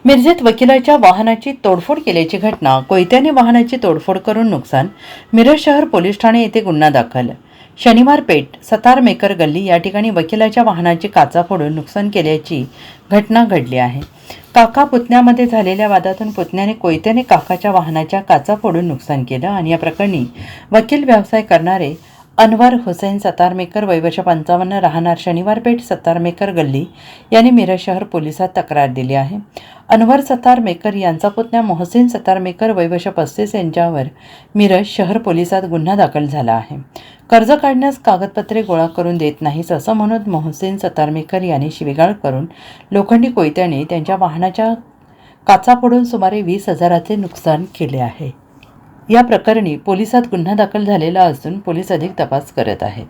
मिरजेत वकिलाच्या वाहनाची तोडफोड केल्याची घटना, कोयत्याने वाहनाची तोडफोड करून नुकसान, मिरज शहर पोलीस ठाणे येथे गुन्हा दाखल। शनिवार पेठ सतारमेकर गल्ली या ठिकाणी वकिलाच्या वाहनाची काचा फोडून नुकसान केल्याची घटना घडली आहे। काका पुतण्यामध्ये झालेल्या वादातून पुतण्याने कोयत्याने काकाच्या वाहनाच्या काचा फोडून नुकसान केलं आणि या प्रकरणी वकील व्यवसाय करणारे अनवर हुसेन सतारमेकर वय वर्ष 55 राहणार शनिवार पेठ सतारमेकर गल्ली यांनी मिरज शहर पोलिसात तक्रार दिली आहे। अनवर सतारमेकर यांचा पुतण्या मोहसिन सतारमेकर वय वर्ष 35 यांच्यावर मिरज शहर पोलिसात गुन्हा दाखल झाला आहे। कर्ज काढण्यास कागदपत्रे गोळा करून देत नाहीस असं म्हणून मोहसिन सतारमेकर यांनी शिवीगाळ करून लोखंडी कोयत्याने त्यांच्या वाहनाच्या काचा फोडून सुमारे 20,000चे नुकसान केले आहे। या प्रकरणी पोलिसात गुन्हा दाखल झालेला असून पोलीस अधिक तपास करत आहेत।